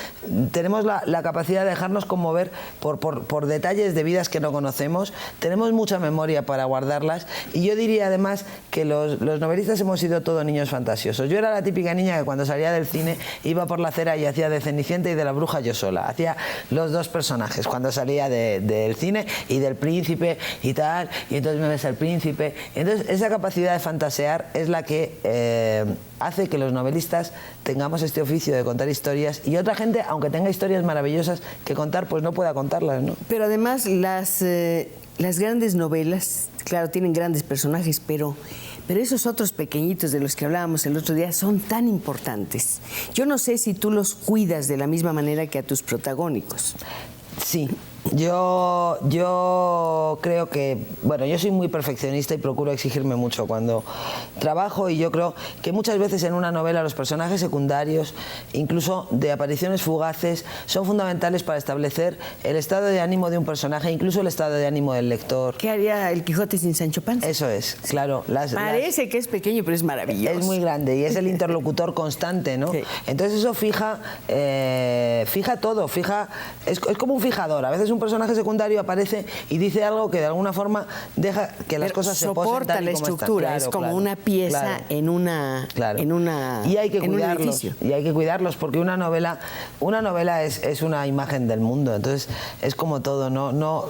tenemos la capacidad de dejarnos conmover por detalles de vidas que no conocemos, tenemos mucha memoria para guardarlas y yo diría además que los novelistas hemos sido todos niños fantasiosos. Yo era la típica niña que cuando salía del cine iba por la acera y hacía de Cenicienta y de la bruja yo sola, hacía los dos personajes cuando salía del cine y del príncipe y tal, y entonces me ves al príncipe. Entonces esa capacidad de fantasear es la que hace que los novelistas tengamos este oficio de contar historias y otra gente, aunque tenga historias maravillosas que contar, pues no pueda contarlas, ¿no? Pero además las grandes novelas, claro, tienen grandes personajes, pero esos otros pequeñitos de los que hablábamos el otro día son tan importantes. Yo no sé si tú los cuidas de la misma manera que a tus protagónicos. Sí. Yo creo que, bueno, yo soy muy perfeccionista y procuro exigirme mucho cuando trabajo y yo creo que muchas veces en una novela los personajes secundarios, incluso de apariciones fugaces, son fundamentales para establecer el estado de ánimo de un personaje, incluso el estado de ánimo del lector. ¿Qué haría el Quijote sin Sancho Panza? Eso es, claro. Parece que es pequeño, pero es maravilloso. Es muy grande y es el interlocutor constante, ¿no? Sí. Entonces eso fija todo, es como un fijador. A veces un personaje secundario aparece y dice algo que de alguna forma deja que las cosas se posen tal y la como estructura, están. es como una pieza en una y hay que en un edificio. Y hay que cuidarlos porque una novela es una imagen del mundo, entonces es como todo, no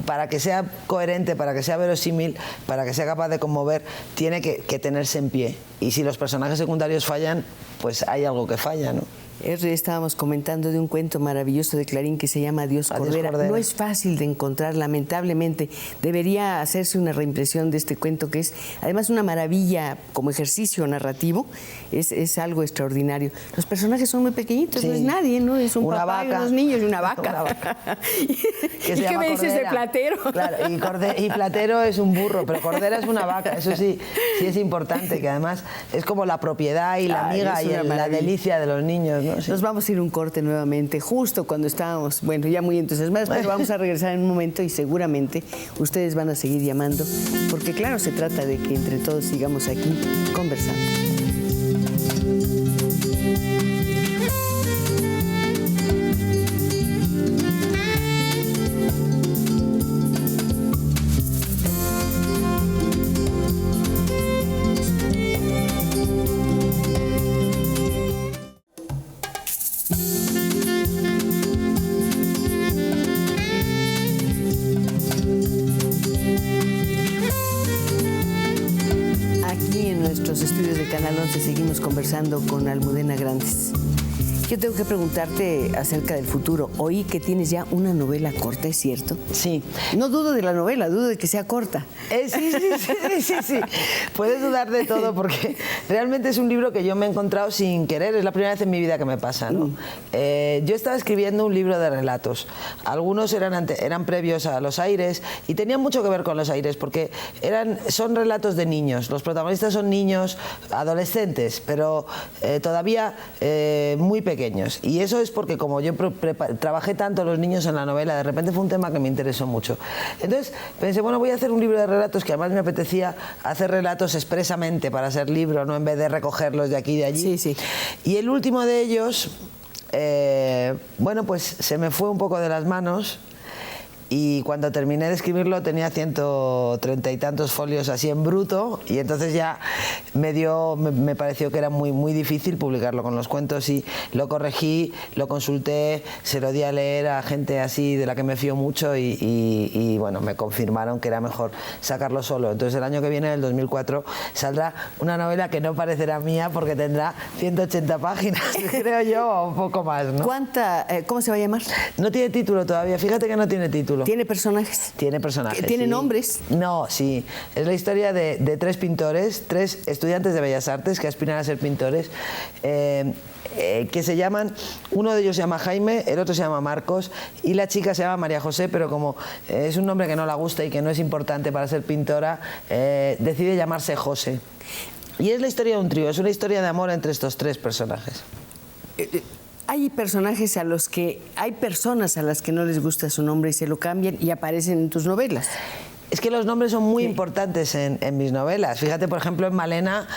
para que sea coherente, para que sea verosímil, para que sea capaz de conmover, tiene que tenerse en pie. Y si los personajes secundarios fallan, pues hay algo que falla, ¿no? Estábamos comentando de un cuento maravilloso de Clarín que se llama Adiós Cordera. No es fácil de encontrar, lamentablemente. Debería hacerse una reimpresión de este cuento, que es además una maravilla como ejercicio narrativo. Es algo extraordinario. Los personajes son muy pequeñitos, sí. No es nadie, ¿no? Es un papá vaca, y unos niños y una vaca. Una vaca. ¿Y qué me dices de Platero? Claro, y Platero es un burro, pero Cordera es una vaca. Eso sí es importante, que además es como la propiedad y la amiga y la delicia de los niños, ¿no? Sí. Nos vamos a ir un corte nuevamente, justo cuando estábamos, bueno, ya muy entusiasmados, pero vamos a regresar en un momento y seguramente ustedes van a seguir llamando, porque claro, se trata de que entre todos sigamos aquí conversando. Canal 11 seguimos conversando con Almudena Grandes. Yo tengo que preguntarte acerca del futuro. Oí que tienes ya una novela corta, ¿es cierto? Sí. No dudo de la novela, dudo de que sea corta. Sí. Puedes dudar de todo porque realmente es un libro que yo me he encontrado sin querer. Es la primera vez en mi vida que me pasa, ¿no? Yo estaba escribiendo un libro de relatos. Algunos eran previos a Los Aires y tenían mucho que ver con Los Aires porque son relatos de niños. Los protagonistas son niños, adolescentes, pero todavía muy pequeños. Y eso es porque como yo trabajé tanto los niños en la novela, de repente fue un tema que me interesó mucho. Entonces pensé, bueno, voy a hacer un libro de relatos, que además me apetecía hacer relatos expresamente para ser libro, no en vez de recogerlos de aquí y de allí. Sí. Y el último de ellos, bueno, pues se me fue un poco de las manos. Y cuando terminé de escribirlo tenía 130 y tantos folios así en bruto y entonces ya me pareció que era muy difícil publicarlo con los cuentos y lo corregí, lo consulté, se lo di a leer a gente así de la que me fío mucho y bueno, me confirmaron que era mejor sacarlo solo. Entonces el año que viene, el 2004, saldrá una novela que no parecerá mía porque tendrá 180 páginas, creo yo, o un poco más, ¿no? ¿Cómo se va a llamar? No tiene título todavía, fíjate que no tiene título. ¿Tiene personajes? Tiene personajes. ¿Tiene sí. nombres? No, sí. Es la historia de tres pintores, tres estudiantes de Bellas Artes que aspiran a ser pintores, que se llaman, uno de ellos se llama Jaime, el otro se llama Marcos y la chica se llama María José, pero como es un nombre que no la gusta y que no es importante para ser pintora, decide llamarse José. Y es la historia de un trío, es una historia de amor entre estos tres personajes. Hay personas a las que no les gusta su nombre y se lo cambian y aparecen en tus novelas. Es que los nombres son muy importantes en mis novelas. Fíjate, por ejemplo, en Malena,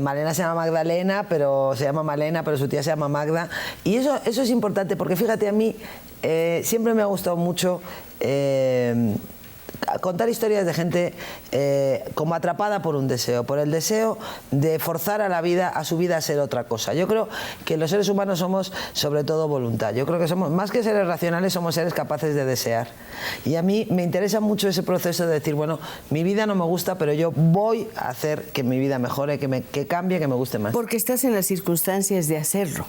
Malena se llama Magdalena, pero se llama Malena, pero su tía se llama Magda. Y eso es importante porque, fíjate, a mí siempre me ha gustado mucho contar historias de gente como atrapada por un deseo, por el deseo de forzar a su vida a ser otra cosa. Yo creo que los seres humanos somos sobre todo voluntad. Yo creo que somos, más que seres racionales, somos seres capaces de desear. Y a mí me interesa mucho ese proceso de decir, bueno, mi vida no me gusta, pero yo voy a hacer que mi vida mejore, que cambie, que me guste más. Porque estás en las circunstancias de hacerlo.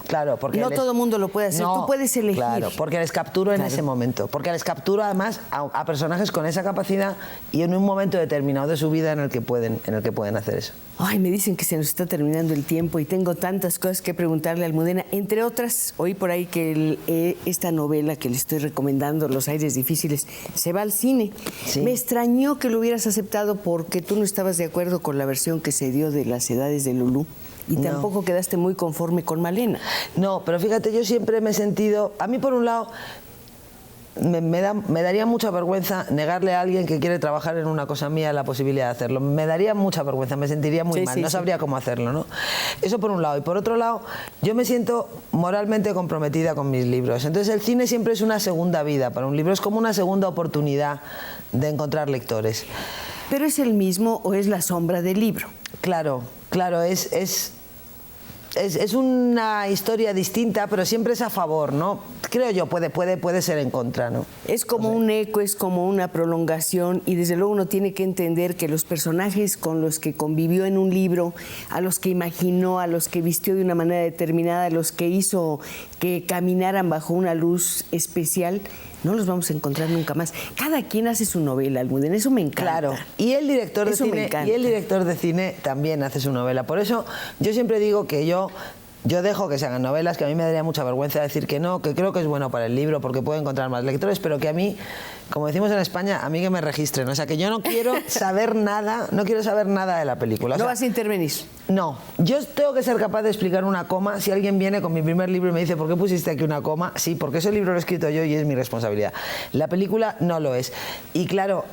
Claro, porque no todo el mundo lo puede hacer, tú puedes elegir. Claro, porque les capturo en ese momento, porque les capturo además a personajes con esa capacidad y en un momento determinado de su vida en el que pueden hacer eso. Ay, me dicen que se nos está terminando el tiempo y tengo tantas cosas que preguntarle a Almudena. Entre otras, oí por ahí que esta novela que le estoy recomendando, Los Aires Difíciles, se va al cine. Sí. Me extrañó que lo hubieras aceptado porque tú no estabas de acuerdo con la versión que se dio de Las Edades de Lulú. Y tampoco quedaste muy conforme con Malena. No, pero fíjate, yo siempre me he sentido... A mí, por un lado, me daría mucha vergüenza negarle a alguien que quiere trabajar en una cosa mía la posibilidad de hacerlo. Me daría mucha vergüenza, me sentiría muy mal, no sabría cómo hacerlo, ¿no? Eso por un lado. Y por otro lado, yo me siento moralmente comprometida con mis libros. Entonces el cine siempre es una segunda vida para un libro, es como una segunda oportunidad de encontrar lectores. ¿Pero es el mismo o es la sombra del libro? Claro, es es una historia distinta, pero siempre es a favor, ¿no? Creo yo, puede ser en contra, ¿no? Es como un eco, es como una prolongación, y desde luego uno tiene que entender que los personajes con los que convivió en un libro, a los que imaginó, a los que vistió de una manera determinada, a los que hizo que caminaran bajo una luz especial, no los vamos a encontrar nunca más. Cada quien hace su novela, Almudena, eso me encanta. Claro, y el director de cine también hace su novela. Por eso yo siempre digo que yo dejo que se hagan novelas, que a mí me daría mucha vergüenza decir que no, que creo que es bueno para el libro porque puedo encontrar más lectores, pero que a mí, como decimos en España, a mí que me registren. O sea, que yo no quiero saber nada, de la película. O sea, ¿no vas a intervenir? No, yo tengo que ser capaz de explicar una coma. Si alguien viene con mi primer libro y me dice, ¿por qué pusiste aquí una coma? Sí, porque ese libro lo he escrito yo y es mi responsabilidad. La película no lo es. Y claro,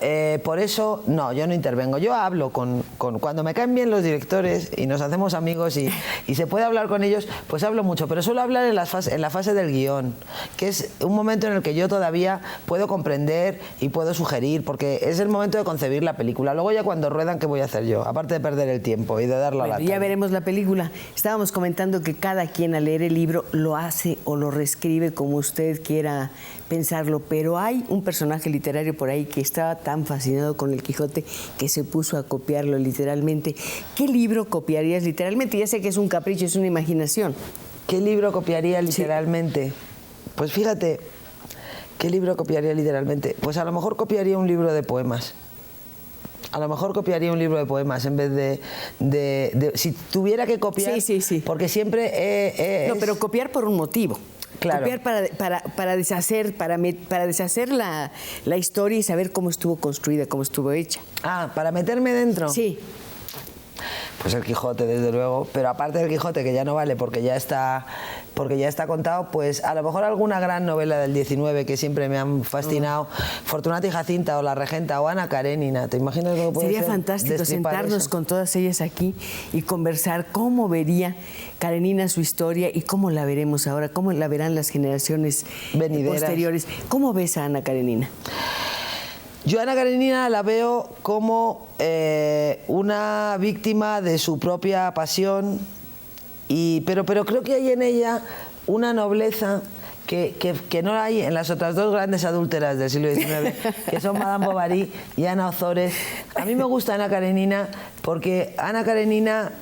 por eso, no, yo no intervengo. Yo hablo cuando me caen bien los directores y nos hacemos amigos y se puede hablar con ellos, pues hablo mucho. Pero suelo hablar en la fase del guión, que es un momento en el que yo todavía puedo comprender y puedo sugerir, porque es el momento de concebir la película. Luego ya cuando ruedan, ¿qué voy a hacer yo? Aparte de perder el tiempo y de dar la lata. Ya veremos la película. Estábamos comentando que cada quien al leer el libro lo hace o lo reescribe como usted quiera pensarlo, pero hay un personaje literario por ahí que estaba tan fascinado con el Quijote que se puso a copiarlo literalmente. ¿Qué libro copiarías literalmente? Ya sé que es un capricho, es una imaginación. ¿Qué libro copiaría literalmente? Sí. Pues fíjate, ¿qué libro copiaría literalmente? Pues a lo mejor copiaría un libro de poemas. A lo mejor copiaría un libro de poemas en vez de si tuviera que copiar. Sí. Porque siempre no, pero copiar por un motivo. Claro. Copiar para deshacer la historia y saber cómo estuvo construida, cómo estuvo hecha. Ah, ¿para meterme dentro? Sí. Pues el Quijote, desde luego, pero aparte del Quijote, que ya no vale porque ya está contado, pues a lo mejor alguna gran novela del 19 que siempre me han fascinado, Fortunata y Jacinta o La Regenta o Ana Karenina. ¿Te imaginas lo que puede ser? Sería fantástico sentarnos con todas ellas aquí y conversar cómo vería Karenina su historia y cómo la veremos ahora, cómo la verán las generaciones venideras, posteriores. ¿Cómo ves a Ana Karenina? Yo a Ana Karenina la veo como una víctima de su propia pasión, pero creo que hay en ella una nobleza que no hay en las otras dos grandes adúlteras del siglo XIX, que son Madame Bovary y Ana Ozores. A mí me gusta Ana Karenina porque Ana Karenina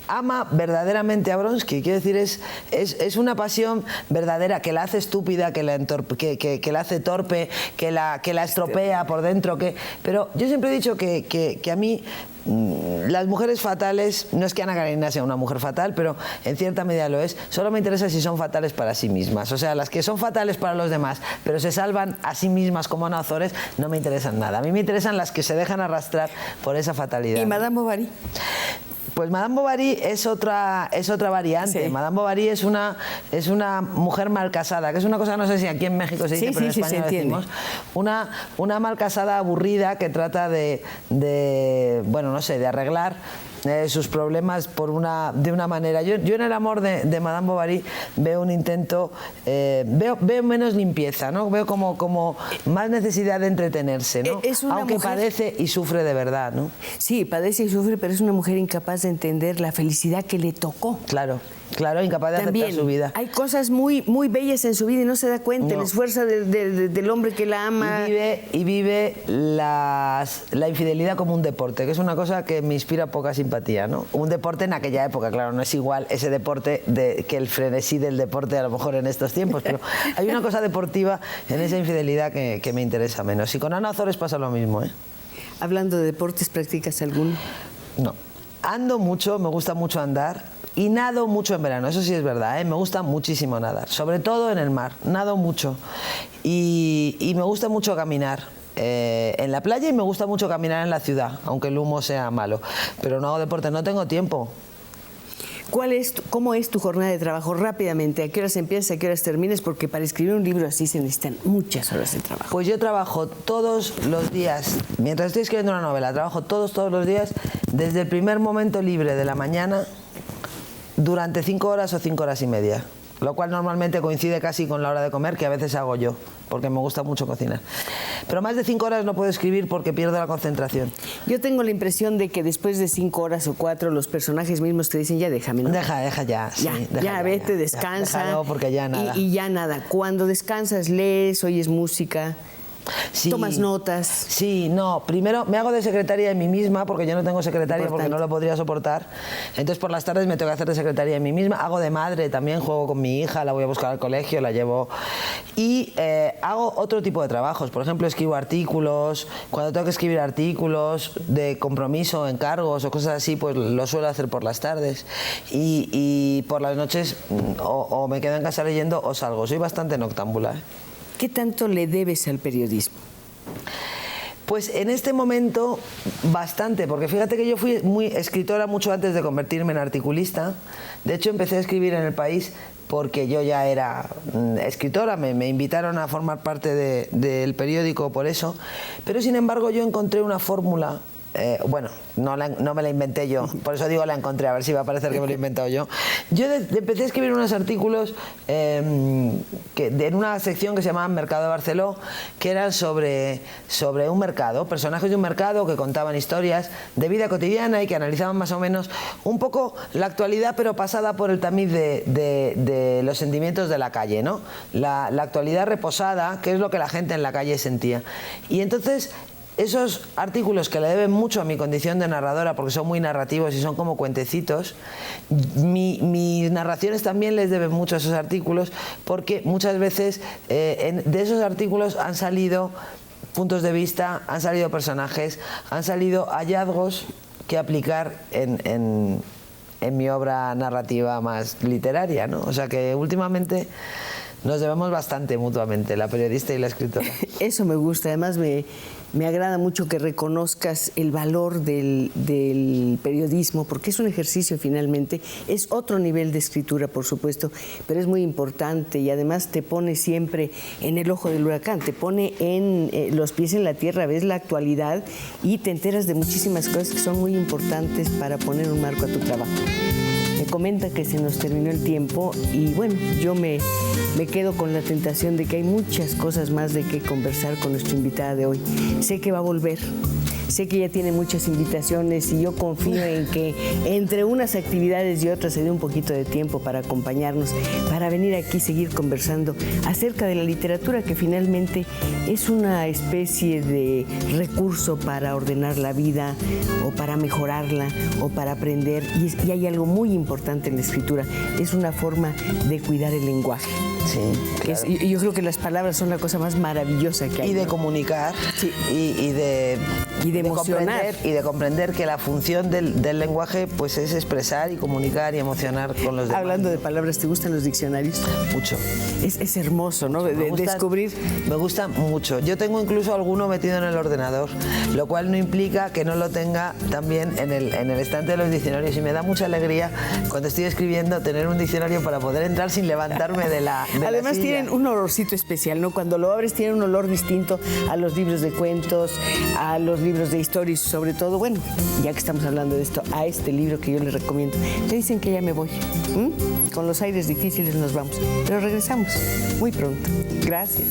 ama verdaderamente a Bronsky, quiero decir, es una pasión verdadera que la hace estúpida, que la hace torpe, que la estropea por dentro, pero yo siempre he dicho que a mí las mujeres fatales, no es que Ana Karenina sea una mujer fatal, pero en cierta medida lo es, solo me interesa si son fatales para sí mismas. O sea, las que son fatales para los demás, pero se salvan a sí mismas como Ana Ozores, no me interesan nada. A mí me interesan las que se dejan arrastrar por esa fatalidad. ¿Y Madame Bovary? Pues Madame Bovary es otra variante. Sí. Madame Bovary es una mujer mal casada, que es una cosa, no sé si aquí en México se dice, pero en España lo decimos. Una mal casada aburrida que trata de bueno, no sé, de arreglar sus problemas de una manera. Yo en el amor de Madame Bovary veo un intento, veo menos limpieza, ¿no? Veo como más necesidad de entretenerse, ¿no? Aunque mujer... padece y sufre de verdad, ¿no? Sí, padece y sufre, pero es una mujer incapaz de entender la felicidad que le tocó. Claro, incapaz de aceptar su vida. Hay cosas muy bellas en su vida y no se da cuenta, el esfuerzo del hombre que la ama. Y vive la infidelidad como un deporte, que es una cosa que me inspira poca simpatía, ¿no? Un deporte en aquella época, claro, no es igual ese deporte que el frenesí del deporte a lo mejor en estos tiempos, pero hay una cosa deportiva en esa infidelidad que me interesa menos. Y con Ana Ozores pasa lo mismo, ¿eh? Hablando de deportes, ¿practicas alguno? No. Ando mucho, me gusta mucho andar. Y nado mucho en verano, eso sí es verdad, ¿eh? Me gusta muchísimo nadar, sobre todo en el mar, nado mucho. Y me gusta mucho caminar en la playa y me gusta mucho caminar en la ciudad, aunque el humo sea malo. Pero no hago deporte, no tengo tiempo. ¿Cómo es tu jornada de trabajo? Rápidamente, ¿a qué horas empiezas, a qué horas terminas? Porque para escribir un libro así se necesitan muchas horas de trabajo. Pues yo trabajo todos los días, mientras estoy escribiendo una novela, trabajo todos los días, desde el primer momento libre de la mañana, durante 5 horas o 5 horas y media. lo cual normalmente coincide casi con la hora de comer, que a veces hago yo, porque me gusta mucho cocinar. Pero más de 5 horas no puedo escribir porque pierdo la concentración. Yo tengo la impresión de que después de 5 horas o 4 los personajes mismos te dicen, ya déjame, ¿no? Deja ya. Sí, ya, vete, descansa. Déjalo porque ya nada. Y ya nada. Cuando descansas, lees, oyes música. Sí, tomas notas. Sí, no, primero me hago de secretaria de mí misma porque yo no tengo secretaria. Importante. Porque no lo podría soportar. Entonces por las tardes me tengo que hacer de secretaria de mí misma. Hago de madre también, juego con mi hija, la voy a buscar al colegio, la llevo. Y hago otro tipo de trabajos. Por ejemplo, escribo artículos. Cuando tengo que escribir artículos de compromiso, encargos o cosas así, pues lo suelo hacer por las tardes. Y por las noches o me quedo en casa leyendo o salgo. Soy bastante noctámbula, ¿eh? ¿Qué tanto le debes al periodismo? Pues en este momento bastante, porque fíjate que yo fui muy escritora mucho antes de convertirme en articulista. De hecho, empecé a escribir en El País porque yo ya era escritora, me invitaron a formar parte del periódico por eso, pero sin embargo yo encontré una fórmula. Bueno, no me la inventé yo, por eso digo la encontré, a ver si va a parecer que me lo he inventado yo. Yo empecé a escribir unos artículos en una sección que se llamaba Mercado de Barceló, que eran sobre un mercado, personajes de un mercado que contaban historias de vida cotidiana y que analizaban más o menos un poco la actualidad, pero pasada por el tamiz de los sentimientos de la calle, ¿no? La actualidad reposada, que es lo que la gente en la calle sentía. Y entonces esos artículos que le deben mucho a mi condición de narradora, porque son muy narrativos y son como cuentecitos, mis narraciones también les deben mucho a esos artículos, porque muchas veces de esos artículos han salido puntos de vista, han salido personajes, han salido hallazgos que aplicar en mi obra narrativa más literaria, ¿no? O sea que últimamente nos debemos bastante mutuamente, la periodista y la escritora. Eso me gusta, además me agrada mucho que reconozcas el valor del periodismo, porque es un ejercicio finalmente, es otro nivel de escritura, por supuesto, pero es muy importante y además te pone siempre en el ojo del huracán, te pone los pies en la tierra, ves la actualidad y te enteras de muchísimas cosas que son muy importantes para poner un marco a tu trabajo. Me comenta que se nos terminó el tiempo y bueno, yo me quedo con la tentación de que hay muchas cosas más de qué conversar con nuestra invitada de hoy. Sé que va a volver, sé que ella tiene muchas invitaciones y yo confío en que entre unas actividades y otras se dé un poquito de tiempo para acompañarnos, para venir aquí y seguir conversando acerca de la literatura, que finalmente es una especie de recurso para ordenar la vida o para mejorarla o para aprender. Y hay algo muy importante en la escritura, es una forma de cuidar el lenguaje. Sí, claro. Yo creo que las palabras son la cosa más maravillosa que hay. Y de comunicar, sí. y de emocionar. Y de comprender que la función del lenguaje pues es expresar y comunicar y emocionar con los demás. Hablando de palabras, ¿te gustan los diccionarios? Mucho. Es hermoso, ¿no? Descubrir. Me gusta mucho. Yo tengo incluso alguno metido en el ordenador, lo cual no implica que no lo tenga también en el estante de los diccionarios. Y me da mucha alegría cuando estoy escribiendo tener un diccionario para poder entrar sin levantarme de la Además tienen un olorcito especial, ¿no? Cuando lo abres tiene un olor distinto a los libros de cuentos, a los libros de historia y sobre todo, bueno, ya que estamos hablando de esto, a este libro que yo les recomiendo. Me dicen que ya me voy. Con los aires difíciles nos vamos, pero regresamos muy pronto. Gracias.